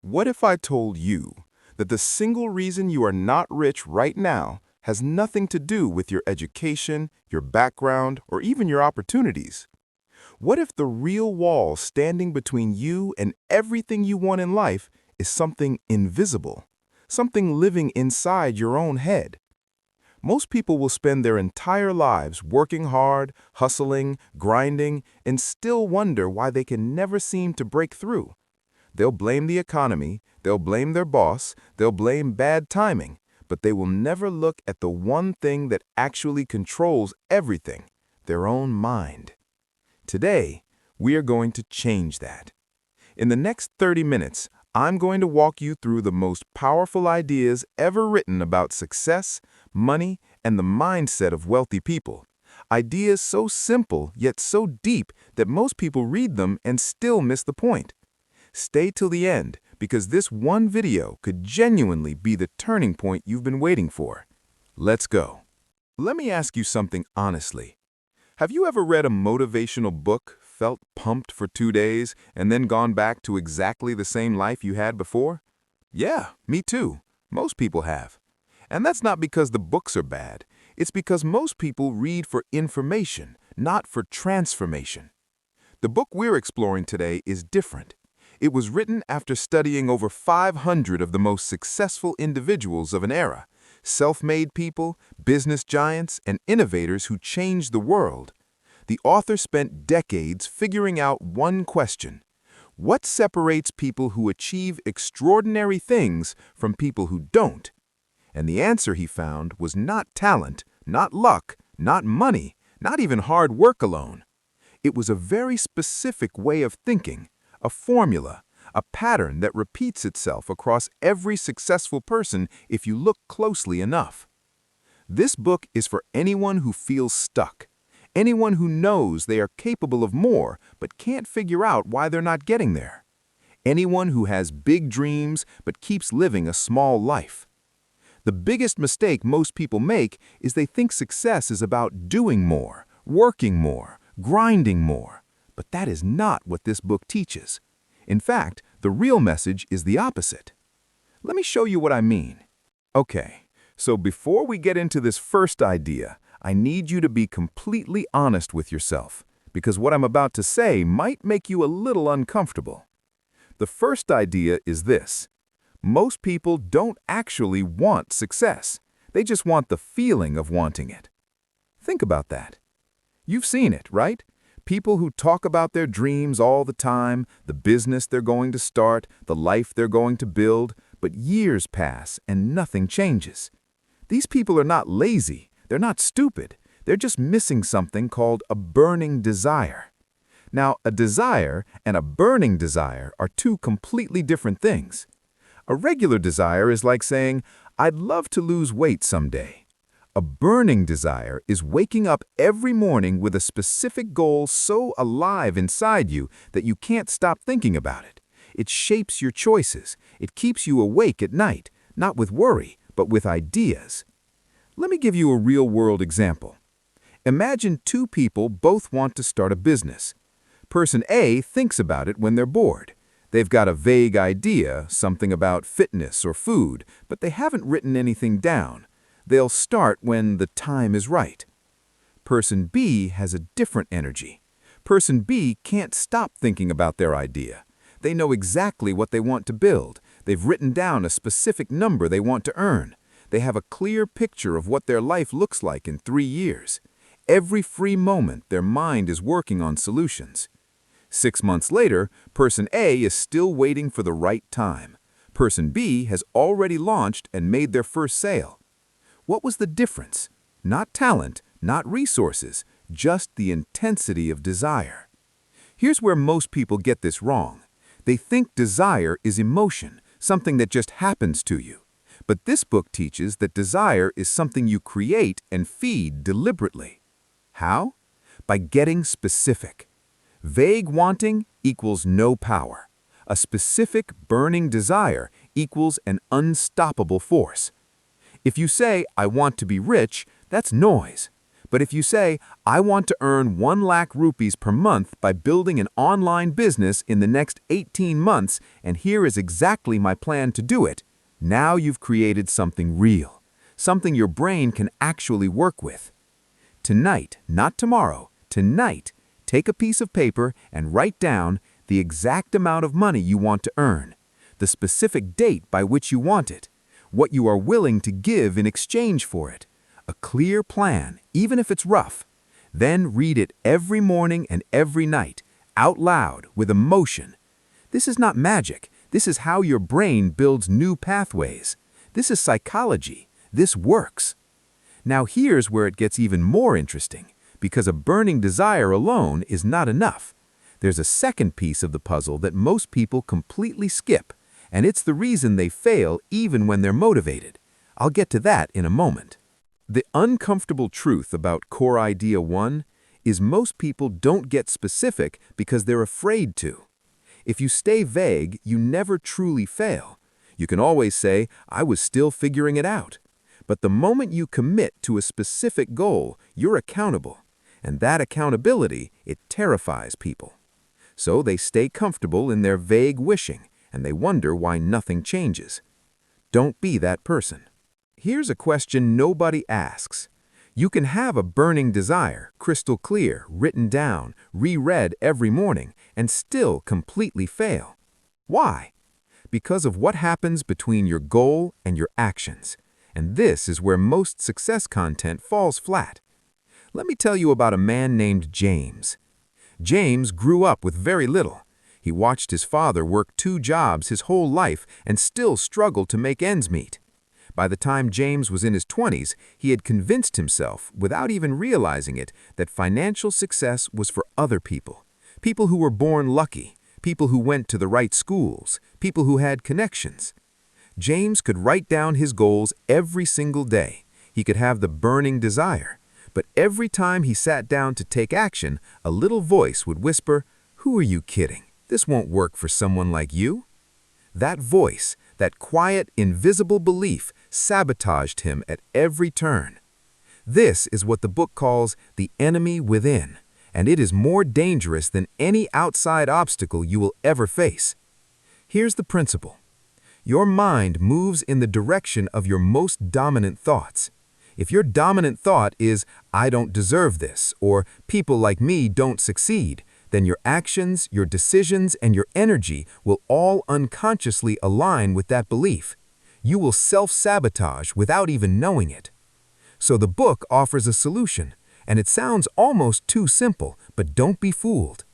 What if I told you that the single reason you are not rich right now has nothing to do with your education, your background, or even your opportunities? What if the real wall standing between you and everything you want in life is something invisible, something living inside your own head? Most people will spend their entire lives working hard, hustling, grinding, and still wonder why they can never seem to break through. They'll blame the economy, they'll blame their boss, they'll blame bad timing, but they will never look at the one thing that actually controls everything, their own mind. Today, we are going to change that. In the next 30 minutes, I'm going to walk you through the most powerful ideas ever written about success, money, and the mindset of wealthy people. Ideas so simple yet so deep that most people read them and still miss the point. Stay till the end, because this one video could genuinely be the turning point you've been waiting for. Let's go. Let me ask you something honestly. Have you ever read a motivational book, felt pumped for 2 days, and then gone back to exactly the same life you had before? Yeah, me too. Most people have. And that's not because the books are bad. It's because most people read for information, not for transformation. The book we're exploring today is different. It was written after studying over 500 of the most successful individuals of an era, self-made people, business giants, and innovators who changed the world. The author spent decades figuring out one question: what separates people who achieve extraordinary things from people who don't? And the answer he found was not talent, not luck, not money, not even hard work alone. It was a very specific way of thinking, a formula, a pattern that repeats itself across every successful person if you look closely enough. This book is for anyone who feels stuck, anyone who knows they are capable of more but can't figure out why they're not getting there, anyone who has big dreams but keeps living a small life. The biggest mistake most people make is they think success is about doing more, working more, grinding more. But that is not what this book teaches. In fact, the real message is the opposite. Let me show you what I mean. Okay, so before we get into this first idea, I need you to be completely honest with yourself, because what I'm about to say might make you a little uncomfortable. The first idea is this: most people don't actually want success. They just want the feeling of wanting it. Think about that. You've seen it, right? People who talk about their dreams all the time, the business they're going to start, the life they're going to build, but years pass and nothing changes. These people are not lazy, they're not stupid, they're just missing something called a burning desire. Now, a desire and a burning desire are two completely different things. A regular desire is like saying, "I'd love to lose weight someday." A burning desire is waking up every morning with a specific goal so alive inside you that you can't stop thinking about it. It shapes your choices. It keeps you awake at night, not with worry, but with ideas. Let me give you a real-world example. Imagine two people both want to start a business. Person A thinks about it when they're bored. They've got a vague idea, something about fitness or food, but they haven't written anything down. They'll start when the time is right. Person B has a different energy. Person B can't stop thinking about their idea. They know exactly what they want to build. They've written down a specific number they want to earn. They have a clear picture of what their life looks like in 3 years. Every free moment, their mind is working on solutions. 6 months later, Person A is still waiting for the right time. Person B has already launched and made their first sale. What was the difference? Not talent, not resources, just the intensity of desire. Here's where most people get this wrong. They think desire is emotion, something that just happens to you. But this book teaches that desire is something you create and feed deliberately. How? By getting specific. Vague wanting equals no power. A specific burning desire equals an unstoppable force. If you say, "I want to be rich," that's noise. But if you say, I want to earn 1 lakh rupees per month by building an online business in the next 18 months, and here is exactly my plan to do it, now you've created something real, something your brain can actually work with. Tonight, not tomorrow, tonight, take a piece of paper and write down the exact amount of money you want to earn, the specific date by which you want it, what you are willing to give in exchange for it. A clear plan, even if it's rough. Then read it every morning and every night, out loud, with emotion. This is not magic. This is how your brain builds new pathways. This is psychology. This works. Now here's where it gets even more interesting, because a burning desire alone is not enough. There's a second piece of the puzzle that most people completely skip, and it's the reason they fail even when they're motivated. I'll get to that in a moment. The uncomfortable truth about core idea 1 is most people don't get specific because they're afraid to. If you stay vague, you never truly fail. You can always say, I was still figuring it out. But the moment you commit to a specific goal, you're accountable. And that accountability, it terrifies people. So they stay comfortable in their vague wishing, and they wonder why nothing changes. Don't be that person. Here's a question nobody asks. You can have a burning desire, crystal clear, written down, reread every morning, and still completely fail. Why? Because of what happens between your goal and your actions. And this is where most success content falls flat. Let me tell you about a man named James. James grew up with very little. He watched his father work 2 jobs his whole life and still struggled to make ends meet. By the time James was in his 20s, he had convinced himself, without even realizing it, that financial success was for other people. People who were born lucky, people who went to the right schools, people who had connections. James could write down his goals every single day. He could have the burning desire. But every time he sat down to take action, a little voice would whisper, "Who are you kidding? This won't work for someone like you." That voice, that quiet, invisible belief, sabotaged him at every turn. This is what the book calls the enemy within, and it is more dangerous than any outside obstacle you will ever face. Here's the principle. Your mind moves in the direction of your most dominant thoughts. If your dominant thought is, I don't deserve this, or people like me don't succeed, then your actions, your decisions, and your energy will all unconsciously align with that belief. You will self-sabotage without even knowing it. So the book offers a solution, and it sounds almost too simple, but don't be fooled.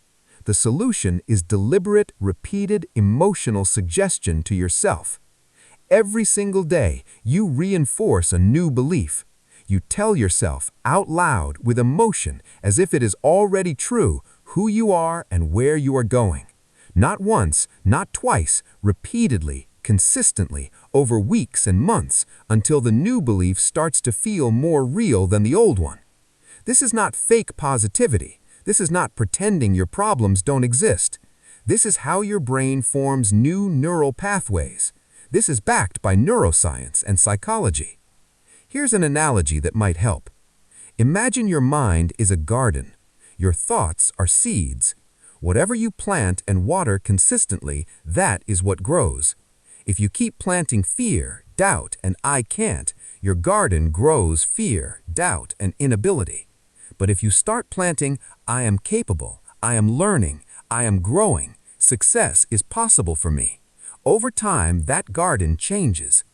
The solution is deliberate, repeated, emotional suggestion to yourself. Every single day, you reinforce a new belief. You tell yourself out loud with emotion as if it is already true who you are and where you are going. Not once, not twice, repeatedly, consistently, over weeks and months, until the new belief starts to feel more real than the old one. This is not fake positivity. This is not pretending your problems don't exist. This is how your brain forms new neural pathways. This is backed by neuroscience and psychology. Here's an analogy that might help. Imagine your mind is a garden. Your thoughts are seeds. Whatever you plant and water consistently, that is what grows. If you keep planting fear, doubt, and I can't, your garden grows fear, doubt, and inability. But if you start planting, I am capable, I am learning, I am growing, success is possible for me. Over time, that garden changes.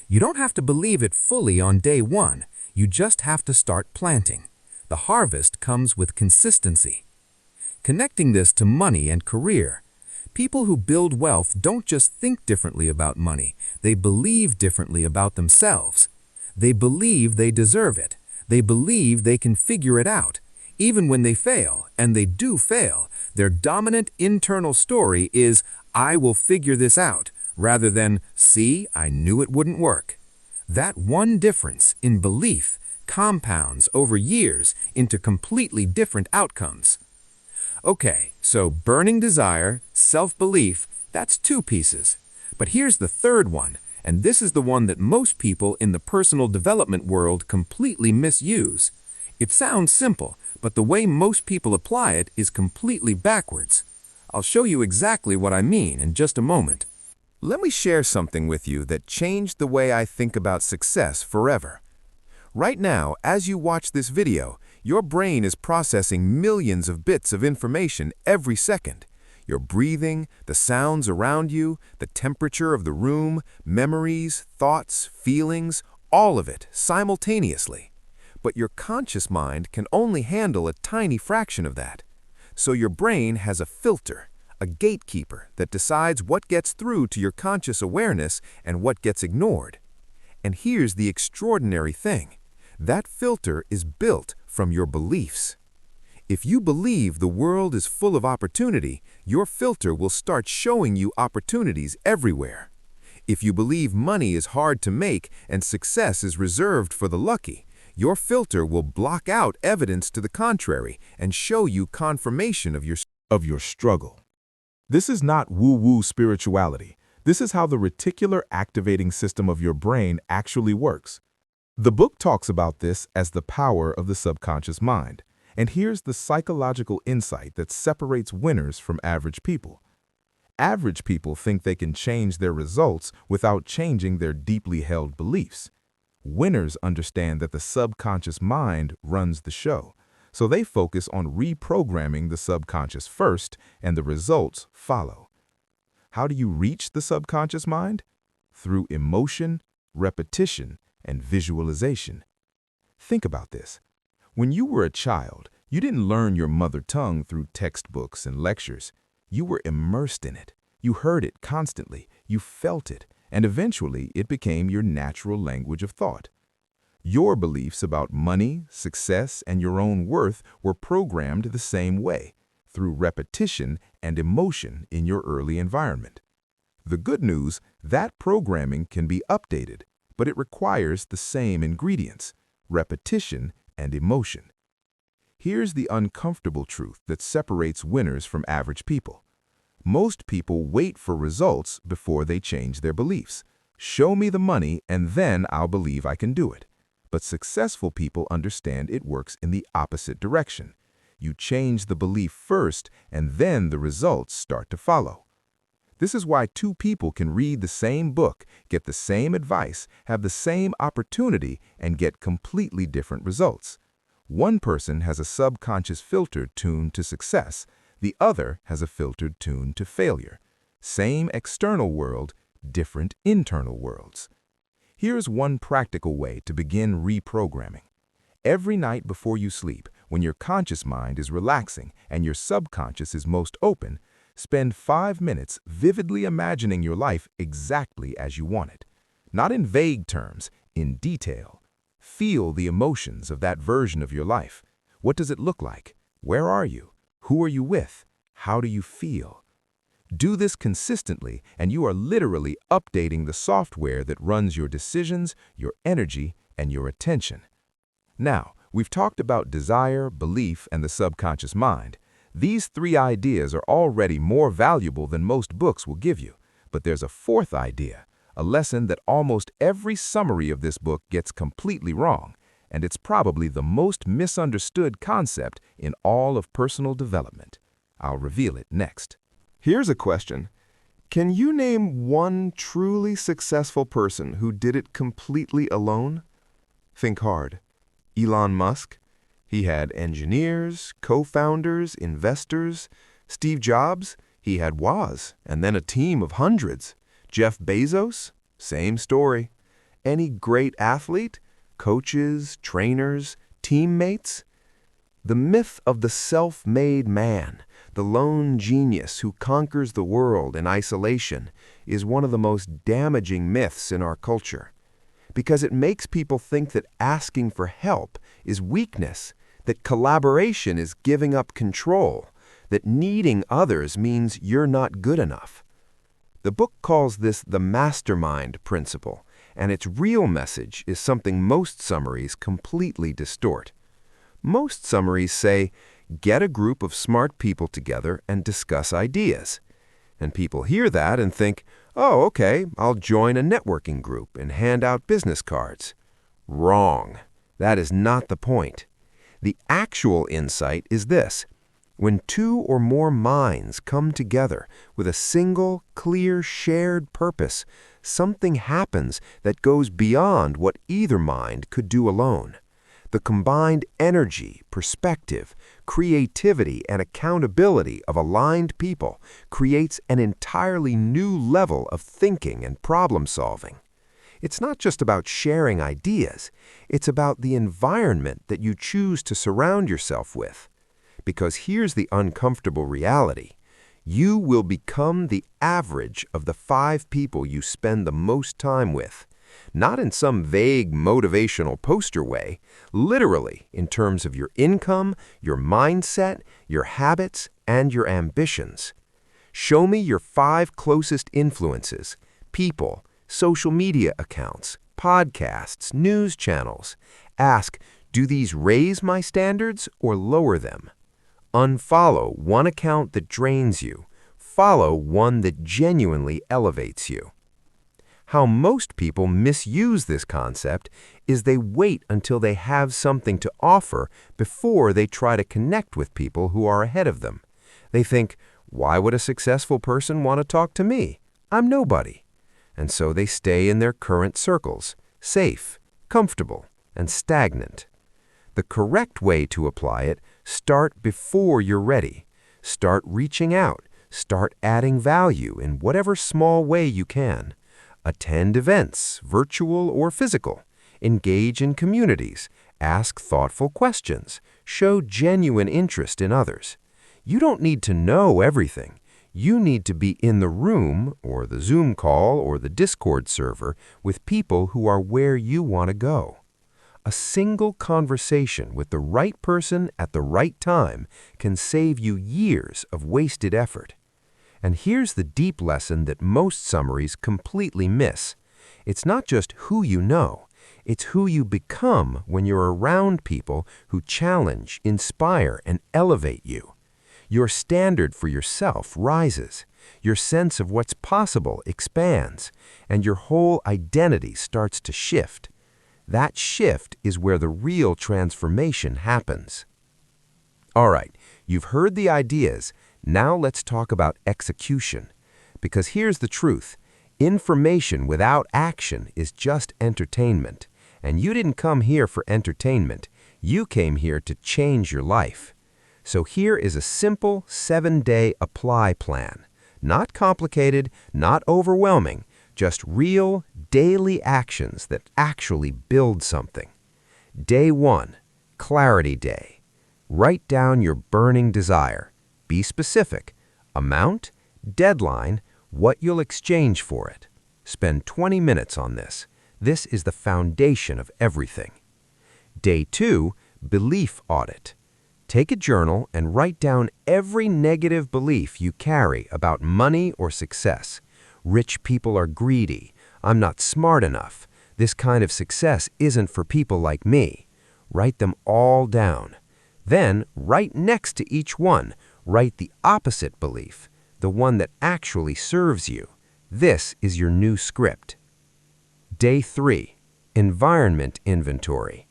You don't have to believe it fully on day 1. You just have to start planting. The harvest comes with consistency. Connecting this to money and career. People who build wealth don't just think differently about money. They believe differently about themselves. They believe they deserve it. They believe they can figure it out. Even when they fail, and they do fail, their dominant internal story is, I will figure this out, rather than, see, I knew it wouldn't work. That one difference in belief compounds over years into completely different outcomes. Okay, so burning desire, self-belief, that's 2 pieces. But here's the third one, and this is the one that most people in the personal development world completely misuse. It sounds simple, but the way most people apply it is completely backwards. I'll show you exactly what I mean in just a moment. Let me share something with you that changed the way I think about success forever. Right now, as you watch this video, your brain is processing millions of bits of information every second. Your breathing, the sounds around you, the temperature of the room, memories, thoughts, feelings, all of it simultaneously. But your conscious mind can only handle a tiny fraction of that. So your brain has a filter, a gatekeeper that decides what gets through to your conscious awareness and what gets ignored. And here's the extraordinary thing. That filter is built from your beliefs. If you believe the world is full of opportunity, your filter will start showing you opportunities everywhere. If you believe money is hard to make and success is reserved for the lucky, your filter will block out evidence to the contrary and show you confirmation of your struggle. This is not woo-woo spirituality. This is how the reticular activating system of your brain actually works. The book talks about this as the power of the subconscious mind. And here's the psychological insight that separates winners from average people. Average people think they can change their results without changing their deeply held beliefs. Winners understand that the subconscious mind runs the show, so they focus on reprogramming the subconscious first, and the results follow. How do you reach the subconscious mind? Through emotion, repetition, and visualization. Think about this. When you were a child, you didn't learn your mother tongue through textbooks and lectures. You were immersed in it. You heard it constantly. You felt it. And eventually, it became your natural language of thought. Your beliefs about money, success, and your own worth were programmed the same way, through repetition and emotion in your early environment. The good news, that programming can be updated, but it requires the same ingredients, repetition and emotion. Here's the uncomfortable truth that separates winners from average people. Most people wait for results before they change their beliefs. Show me the money and then I'll believe I can do it. But successful people understand it works in the opposite direction. You change the belief first and then the results start to follow. This is why two people can read the same book, get the same advice, have the same opportunity, and get completely different results. One person has a subconscious filter tuned to success. The other has a filter tuned to failure. Same external world, different internal worlds. Here's one practical way to begin reprogramming. Every night before you sleep, when your conscious mind is relaxing and your subconscious is most open, spend 5 minutes vividly imagining your life exactly as you want it. Not in vague terms, in detail. Feel the emotions of that version of your life. What does it look like? Where are you? Who are you with? How do you feel? Do this consistently, and you are literally updating the software that runs your decisions, your energy, and your attention. Now, we've talked about desire, belief, and the subconscious mind. These 3 ideas are already more valuable than most books will give you. But there's a 4th idea, a lesson that almost every summary of this book gets completely wrong, and it's probably the most misunderstood concept in all of personal development. I'll reveal it next. Here's a question. Can you name one truly successful person who did it completely alone? Think hard. Elon Musk? He had engineers, co-founders, investors. Steve Jobs? He had Woz, and then a team of hundreds. Jeff Bezos? Same story. Any great athlete? Coaches, trainers, teammates? The myth of the self-made man, the lone genius who conquers the world in isolation, is one of the most damaging myths in our culture. Because it makes people think that asking for help is weakness, that collaboration is giving up control, that needing others means you're not good enough. The book calls this the mastermind principle, and its real message is something most summaries completely distort. Most summaries say, get a group of smart people together and discuss ideas. And people hear that and think, oh, okay, I'll join a networking group and hand out business cards. Wrong. That is not the point. The actual insight is this: when two or more minds come together with a single, clear, shared purpose, something happens that goes beyond what either mind could do alone. The combined energy, perspective, creativity, and accountability of aligned people creates an entirely new level of thinking and problem solving. It's not just about sharing ideas, it's about the environment that you choose to surround yourself with. Because here's the uncomfortable reality: you will become the average of the 5 people you spend the most time with. Not in some vague motivational poster way, literally in terms of your income, your mindset, your habits, and your ambitions. Show me your 5 closest influences: people, social media accounts, podcasts, news channels. Ask, do these raise my standards or lower them? Unfollow one account that drains you. Follow one that genuinely elevates you. How most people misuse this concept is they wait until they have something to offer before they try to connect with people who are ahead of them. They think, why would a successful person want to talk to me? I'm nobody. And so they stay in their current circles, safe, comfortable, and stagnant. The correct way to apply it: start before you're ready. Start reaching out. Start adding value in whatever small way you can. Attend events, virtual or physical. Engage in communities. Ask thoughtful questions. Show genuine interest in others. You don't need to know everything. You need to be in the room, or the Zoom call, or the Discord server with people who are where you want to go. A single conversation with the right person at the right time can save you years of wasted effort. And here's the deep lesson that most summaries completely miss. It's not just who you know, it's who you become when you're around people who challenge, inspire, and elevate you. Your standard for yourself rises, your sense of what's possible expands, and your whole identity starts to shift. That shift is where the real transformation happens. All right, you've heard the ideas. Now let's talk about execution. Because here's the truth: information without action is just entertainment. And you didn't come here for entertainment. You came here to change your life. So here is a simple 7-day apply plan. Not complicated, not overwhelming, just real, daily actions that actually build something. Day 1, Clarity Day. Write down your burning desire. Be specific. Amount, deadline, what you'll exchange for it. Spend 20 minutes on this. This is the foundation of everything. Day 2, Belief Audit. Take a journal and write down every negative belief you carry about money or success. Rich people are greedy. I'm not smart enough. This kind of success isn't for people like me. Write them all down. Then, right next to each one, write the opposite belief, the one that actually serves you. This is your new script. Day 3, Environment Inventory.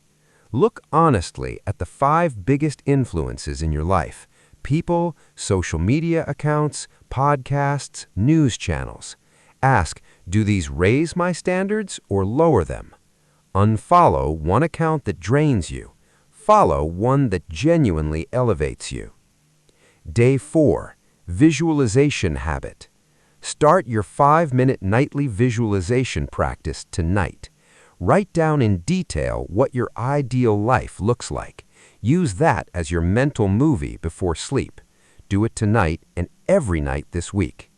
Look honestly at the 5 biggest influences in your life: people, social media accounts, podcasts, news channels. Ask, do these raise my standards or lower them? Unfollow one account that drains you. Follow one that genuinely elevates you. Day 4, Visualization Habit. Start your 5-minute nightly visualization practice tonight. Write down in detail what your ideal life looks like. Use that as your mental movie before sleep. Do it tonight and every night this week.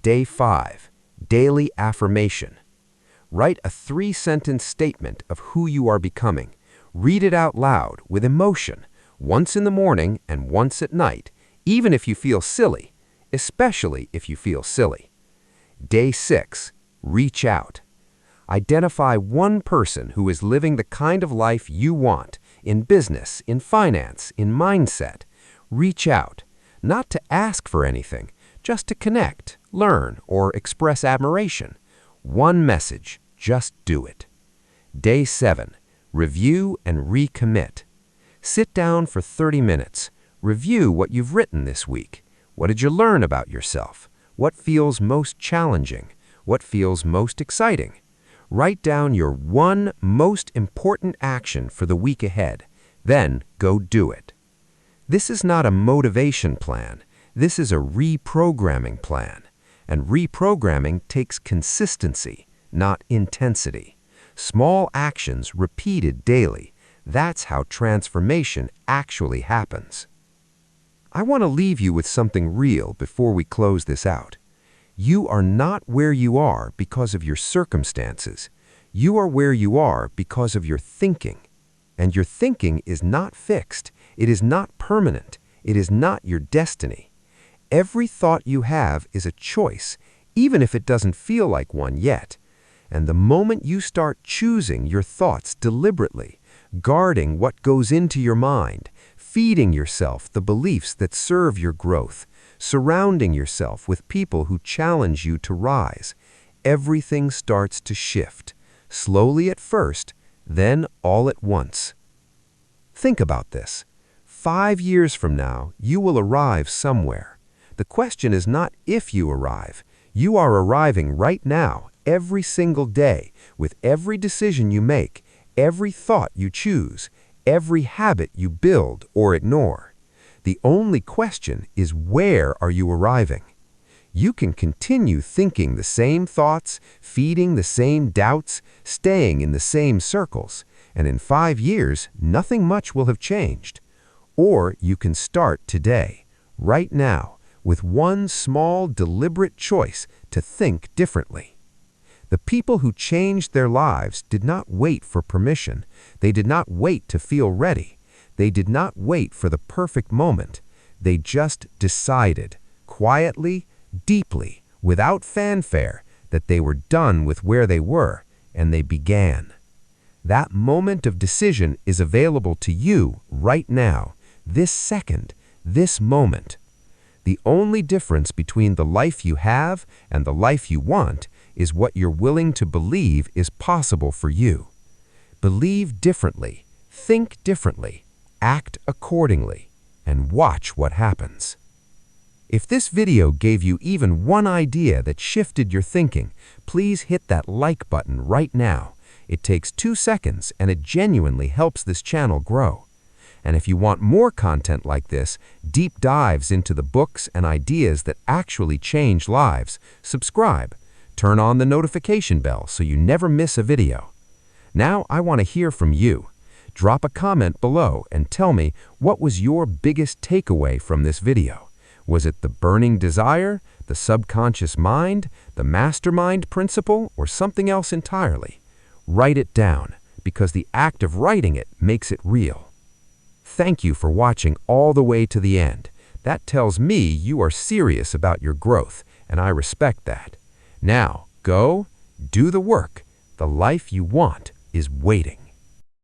Day 5, Daily Affirmation. Write a 3-sentence statement of who you are becoming. Read it out loud with emotion, once in the morning and once at night, even if you feel silly, especially if you feel silly. Day 6, Reach Out. Identify one person who is living the kind of life you want, in business, in finance, in mindset. Reach out, not to ask for anything, just to connect, learn, or express admiration. One message, just do it. Day 7, Review and Recommit. Sit down for 30 minutes. Review what you've written this week. What did you learn about yourself? What feels most challenging? What feels most exciting? Write down your one most important action for the week ahead. Then go do it. This is not a motivation plan. This is a reprogramming plan. And reprogramming takes consistency, not intensity. Small actions repeated daily. That's how transformation actually happens. I want to leave you with something real before we close this out. You are not where you are because of your circumstances. You are where you are because of your thinking. And your thinking is not fixed. It is not permanent. It is not your destiny. Every thought you have is a choice, even if it doesn't feel like one yet. And the moment you start choosing your thoughts deliberately, guarding what goes into your mind, feeding yourself the beliefs that serve your growth, surrounding yourself with people who challenge you to rise, everything starts to shift, slowly at first, then all at once. Think about this. 5 years from now, you will arrive somewhere. The question is not if you arrive. You are arriving right now, every single day, with every decision you make, every thought you choose, every habit you build or ignore. The only question is, where are you arriving? You can continue thinking the same thoughts, feeding the same doubts, staying in the same circles, and in 5 years, nothing much will have changed. Or you can start today, right now, with one small, deliberate choice to think differently. The people who changed their lives did not wait for permission. They did not wait to feel ready. They did not wait for the perfect moment. They just decided, quietly, deeply, without fanfare, that they were done with where they were, and they began. That moment of decision is available to you right now, this second, this moment. The only difference between the life you have and the life you want is what you're willing to believe is possible for you. Believe differently, think differently, act accordingly, and watch what happens. If this video gave you even one idea that shifted your thinking, please hit that like button right now. It takes 2 seconds and it genuinely helps this channel grow. And if you want more content like this, deep dives into the books and ideas that actually change lives, subscribe. Turn on the notification bell so you never miss a video. Now I want to hear from you. Drop a comment below and tell me, what was your biggest takeaway from this video? Was it the burning desire, the subconscious mind, the mastermind principle, or something else entirely? Write it down, because the act of writing it makes it real. Thank you for watching all the way to the end. That tells me you are serious about your growth, and I respect that. Now, go, do the work. The life you want is waiting.